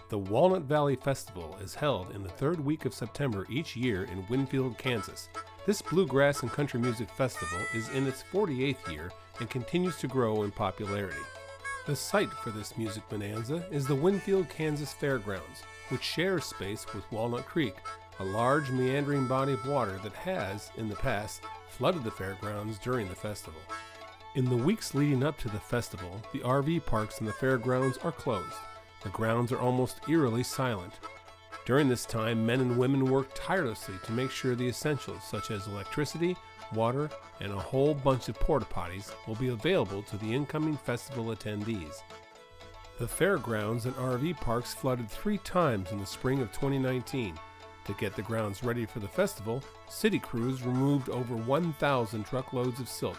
The Walnut Valley Festival is held in the third week of September each year in Winfield, Kansas. This bluegrass and country music festival is in its 48th year and continues to grow in popularity. The site for this music bonanza is the Winfield, Kansas Fairgrounds, which shares space with Walnut Creek, a large meandering body of water that has, in the past, flooded the fairgrounds during the festival. In the weeks leading up to the festival, the RV parks and the fairgrounds are closed. The grounds are almost eerily silent. During this time, men and women work tirelessly to make sure the essentials such as electricity, water, and a whole bunch of porta potties will be available to the incoming festival attendees. The fairgrounds and RV parks flooded 3 times in the spring of 2019. To get the grounds ready for the festival, city crews removed over 1,000 truckloads of silt.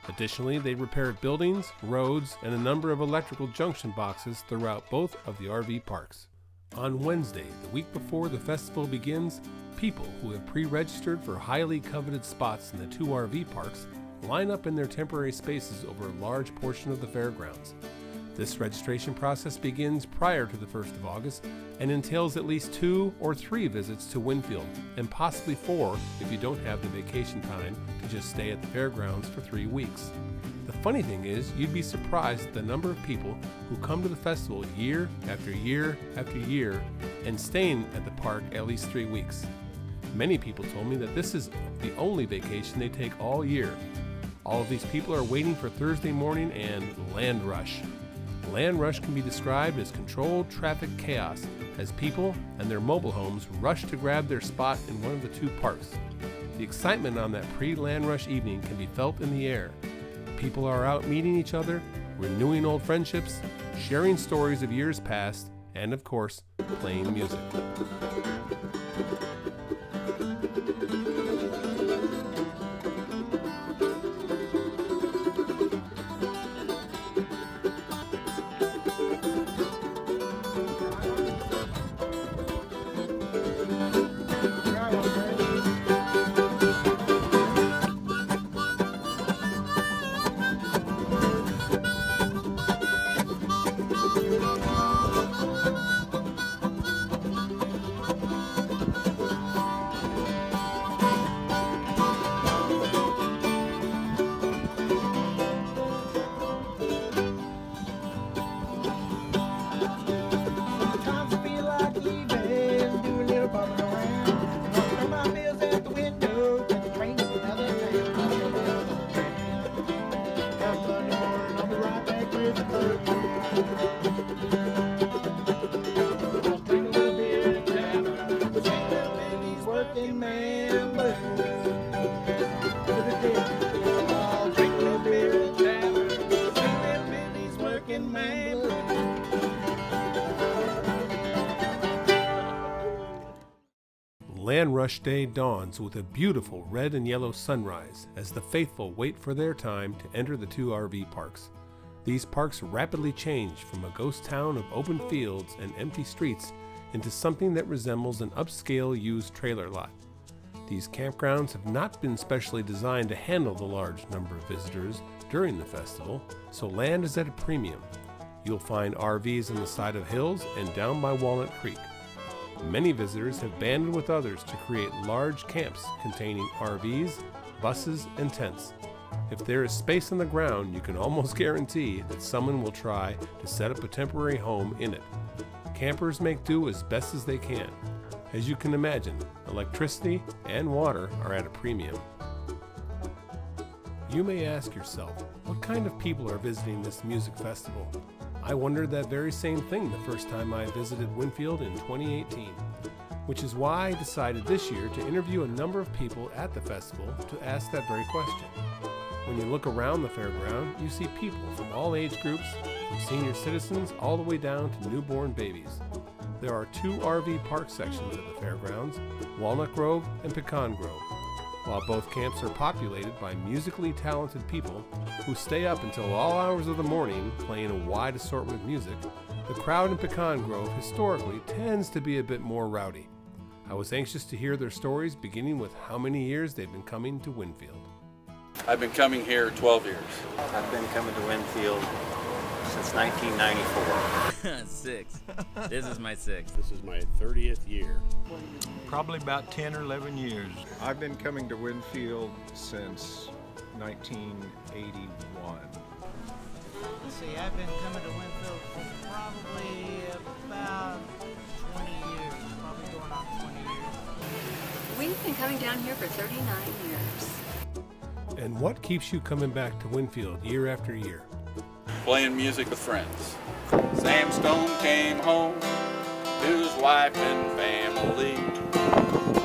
Additionally, they repaired buildings, roads, and a number of electrical junction boxes throughout both of the RV parks. On Wednesday, the week before the festival begins, people who have pre-registered for highly coveted spots in the 2 RV parks line up in their temporary spaces over a large portion of the fairgrounds. This registration process begins prior to the 1st of August and entails at least 2 or 3 visits to Winfield, and possibly 4 if you don't have the vacation time to just stay at the fairgrounds for 3 weeks. The funny thing is, you'd be surprised at the number of people who come to the festival year after year after year and staying at the park at least 3 weeks. Many people told me that this is the only vacation they take all year. All of these people are waiting for Thursday morning and land rush. Land rush can be described as controlled traffic chaos as people and their mobile homes rush to grab their spot in one of the 2 parks. The excitement on that pre-land rush evening can be felt in the air. People are out meeting each other, renewing old friendships, sharing stories of years past, and of course, playing music. Land Rush Day dawns with a beautiful red and yellow sunrise as the faithful wait for their time to enter the 2 RV parks. These parks rapidly change from a ghost town of open fields and empty streets into something that resembles an upscale used trailer lot. These campgrounds have not been specially designed to handle the large number of visitors during the festival, so land is at a premium. You'll find RVs on the side of hills and down by Walnut Creek. Many visitors have banded with others to create large camps containing RVs, buses, and tents. If there is space on the ground, you can almost guarantee that someone will try to set up a temporary home in it. Campers make do as best as they can. As you can imagine, electricity and water are at a premium. You may ask yourself, what kind of people are visiting this music festival? I wondered that very same thing the first time I visited Winfield in 2018, which is why I decided this year to interview a number of people at the festival to ask that very question. When you look around the fairground, you see people from all age groups, from senior citizens all the way down to newborn babies. There are 2 RV park sections at the fairgrounds, Walnut Grove and Pecan Grove. While both camps are populated by musically talented people who stay up until all hours of the morning playing a wide assortment of music, the crowd in Pecan Grove historically tends to be a bit more rowdy. I was anxious to hear their stories, beginning with how many years they've been coming to Winfield. I've been coming here 12 years. I've been coming to Winfield since 1994. 6. This is my 6th. This is my 30th year. Probably about 10 or 11 years. I've been coming to Winfield since 1981. Let's see, I've been coming to Winfield for probably about 20 years, probably going on 20 years. We've been coming down here for 39 years. And what keeps you coming back to Winfield year after year? Playing music with friends. Sam Stone came home to his wife and family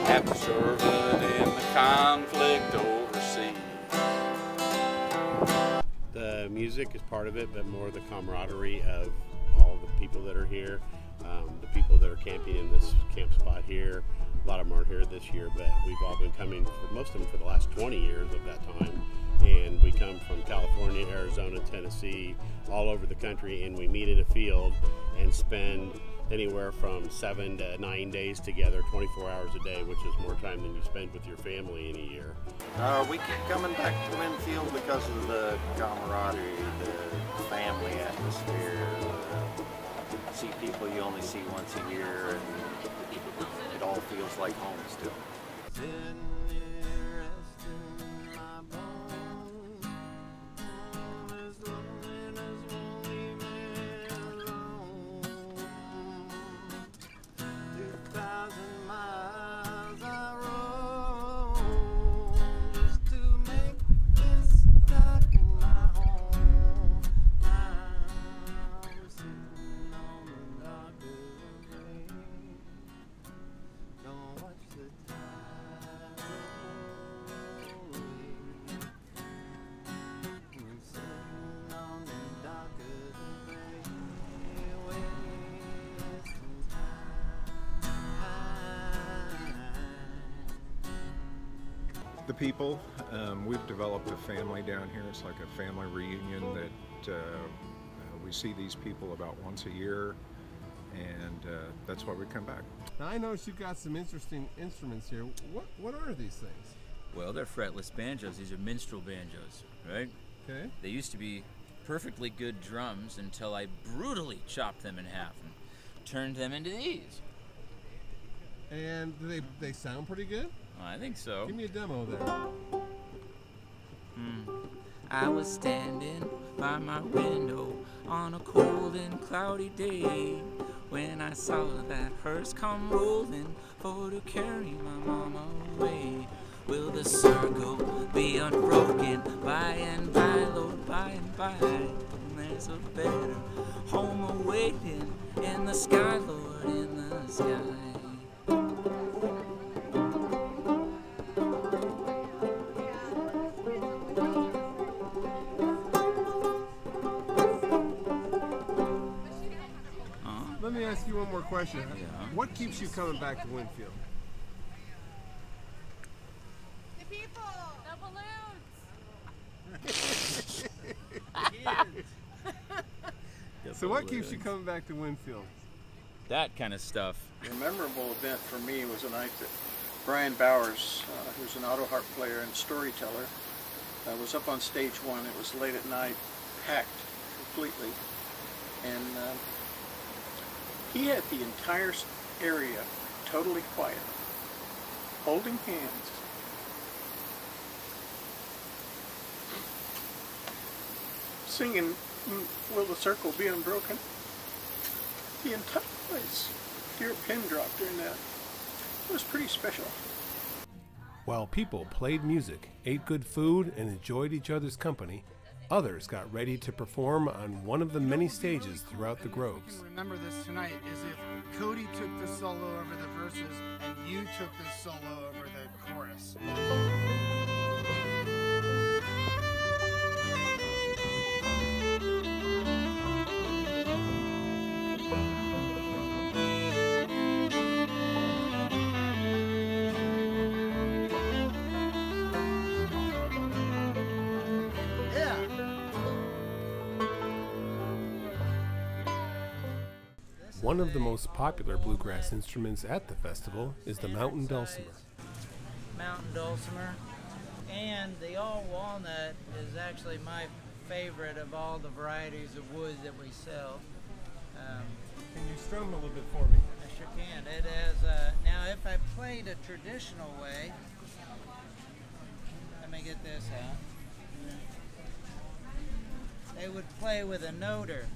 after serving in the conflict overseas. The music is part of it, but more the camaraderie of all the people that are here, the people that are camping in this camp spot here. A lot of them aren't here this year, but we've all been coming, for most of them, for the last 20 years of that time. And we come from California, Arizona, Tennessee, all over the country, and we meet in a field and spend anywhere from 7 to 9 days together, 24 hours a day, which is more time than you spend with your family in a year. We keep coming back to Winfield because of the camaraderie, the family atmosphere, see people you only see once a year, and it all feels like home still. The people, we've developed a family down here. It's like a family reunion that we see these people about once a year, and that's why we come back. Now I noticed you've got some interesting instruments here. What are these things? Well, they're fretless banjos. These are minstrel banjos, right? Okay. They used to be perfectly good drums until I brutally chopped them in half and turned them into these. And do they sound pretty good? I think so. Give me a demo there. I was standing by my window on a cold and cloudy day when I saw that hearse come rolling for to carry my mama away. Will the circle be unbroken by and by, Lord, by and by? And there's a better home awaiting in the sky, Lord, in the sky. Let me ask you one more question. Yeah. What keeps you coming back to Winfield? The people! The balloons! So what keeps you coming back to Winfield? That kind of stuff. A memorable event for me was a night that Brian Bowers, who's an auto harp player and storyteller, was up on stage one. It was late at night, packed completely, and he had the entire area totally quiet, holding hands. Singing, "Will the Circle Be Unbroken?" The entire place, your pin dropped during that. It was pretty special. While people played music, ate good food, and enjoyed each other's company, others got ready to perform on one of the many stages throughout the groves. Remember this tonight is if Cody took the solo over the verses and you took the solo over the chorus. One of the most popular bluegrass instruments at the festival is the mountain dulcimer. Mountain dulcimer, and the all walnut is actually my favorite of all the varieties of wood that we sell. Can you strum a little bit for me? I sure can. It has, now if I played a traditional way, let me get this out. They would play with a noter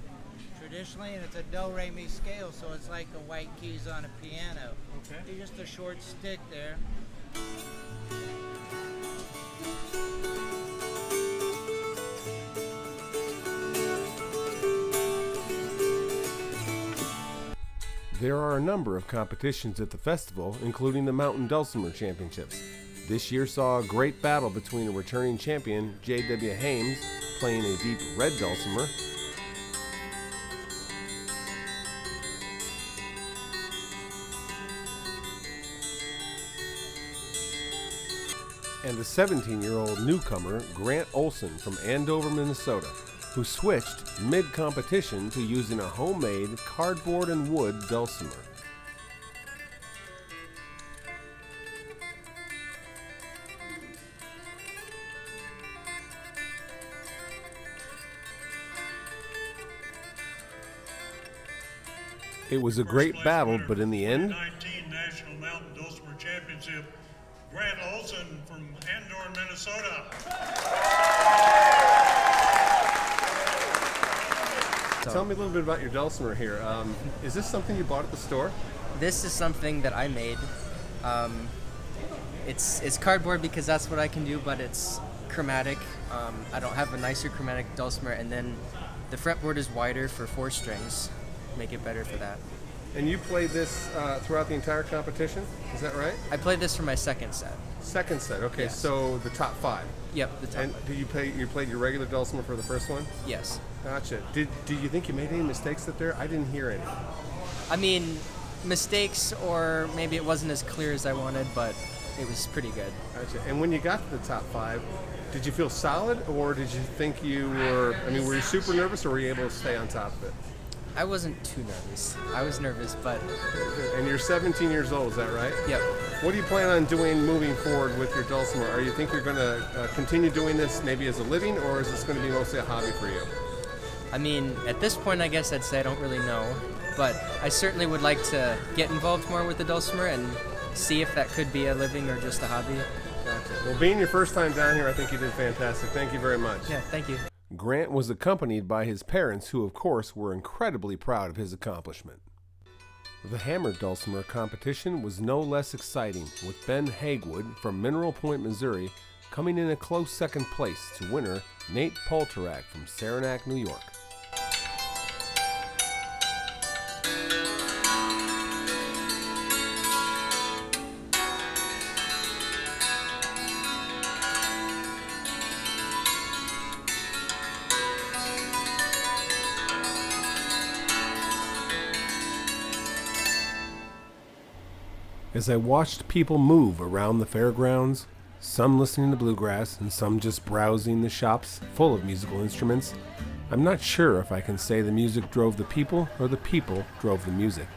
traditionally, and it's a do-re-mi scale, so it's like the white keys on a piano. Okay. It's just a short stick there. There are a number of competitions at the festival, including the Mountain Dulcimer Championships. This year saw a great battle between a returning champion, J.W. Hames, playing a deep red dulcimer, and a 17-year-old newcomer, Grant Olson from Andover, Minnesota, who switched mid-competition to using a homemade cardboard and wood dulcimer. It was a great battle, but in the end, 2019 National Mountain Dulcimer Championship, Grant Olson from Andover, Minnesota. Tell me a little bit about your dulcimer here. Is this something you bought at the store? This is something that I made. It's cardboard because that's what I can do, but it's chromatic. I don't have a nicer chromatic dulcimer, and then the fretboard is wider for 4 strings. Make it better for that. And you played this throughout the entire competition? Is that right? I played this for my second set. Second set, okay. Yes. So the top 5. Yep, the top 5. And did you played your regular dulcimer for the first one? Yes. Gotcha. Did you think you made any mistakes up there? I didn't hear any. I mean, mistakes, or maybe it wasn't as clear as I wanted, but it was pretty good. Gotcha. And when you got to the top 5, did you feel solid, or did you think you were, were you super nervous, or were you able to stay on top of it? I wasn't too nervous. I was nervous, but... And you're 17 years old, is that right? Yep. What do you plan on doing moving forward with your dulcimer? Are you think you're going to continue doing this maybe as a living, or is this going to be mostly a hobby for you? I mean, at this point, I guess I'd say I don't really know, but I certainly would like to get involved more with the dulcimer and see if that could be a living or just a hobby. Gotcha. Well, being your first time down here, I think you did fantastic. Thank you very much. Yeah, thank you. Grant was accompanied by his parents, who, of course, were incredibly proud of his accomplishment. The hammer dulcimer competition was no less exciting, with Ben Hagwood from Mineral Point, Missouri, coming in a close second place to winner Nate Polterak from Saranac, New York. As I watched people move around the fairgrounds, some listening to bluegrass and some just browsing the shops full of musical instruments, I'm not sure if I can say the music drove the people or the people drove the music.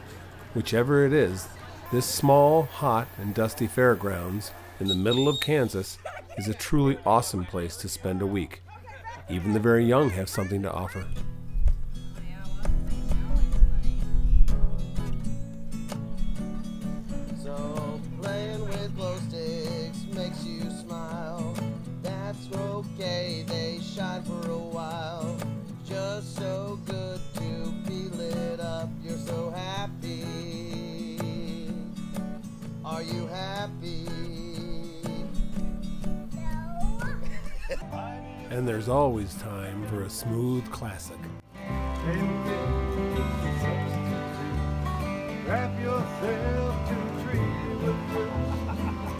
Whichever it is, this small, hot, and dusty fairgrounds in the middle of Kansas is a truly awesome place to spend a week. Even the very young have something to offer. So playing with glow sticks makes you smile. That's okay, they shine for a while. Just so good to be lit up. You're so happy. Are you happy? And there's always time for a smooth classic. Wrap yourself to a tree with blue.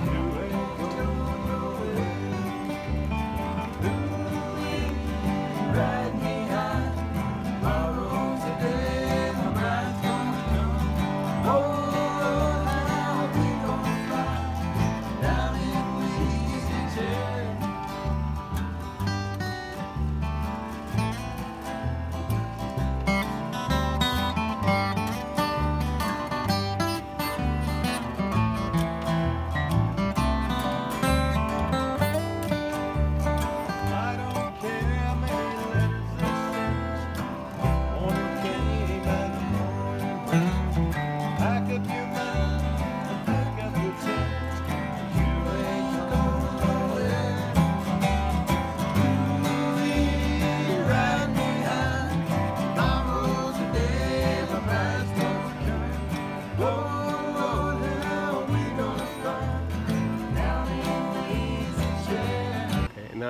You ain't going nowhere. Ride me high, tomorrow today, my bride's gonna come. Oh, how we gonna fly down in the easy chair.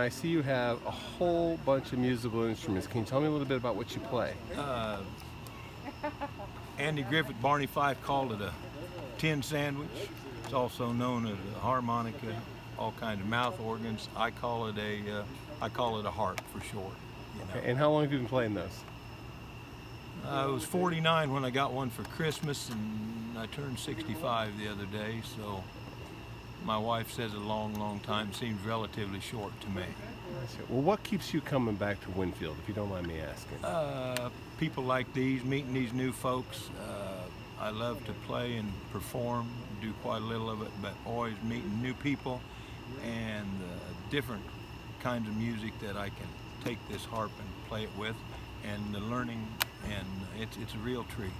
I see you have a whole bunch of musical instruments. Can you tell me a little bit about what you play? Andy Griffith, Barney Fife called it a tin sandwich. It's also known as a harmonica, all kinds of mouth organs. I call it a harp for short. You know. Okay, and how long have you been playing those? I was 49 when I got one for Christmas, and I turned 65 the other day, so my wife says a long, long time seems relatively short to me. Well, what keeps you coming back to Winfield, if you don't mind me asking? People like these, meeting these new folks. I love to play and perform, do quite a little of it, but always meeting new people and different kinds of music that I can take this harp and play it with, and the learning, and it's a real treat.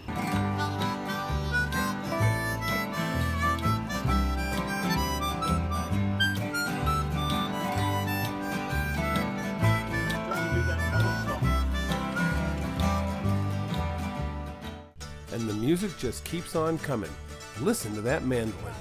And the music just keeps on coming. Listen to that mandolin.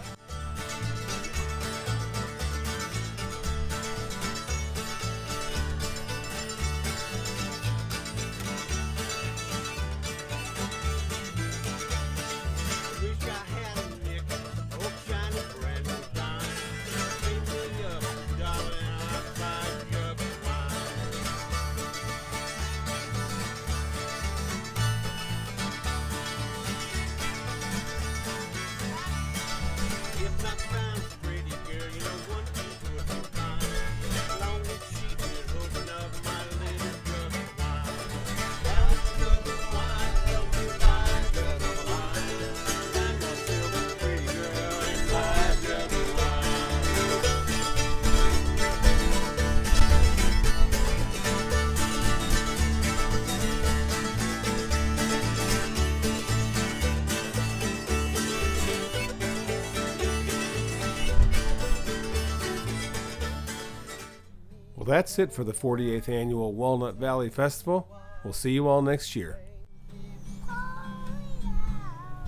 Well, that's it for the 48th Annual Walnut Valley Festival. We'll see you all next year.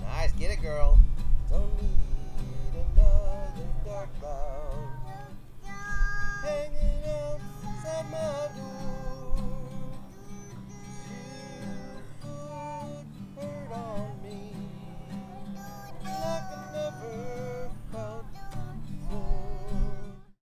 Nice, get it, girl.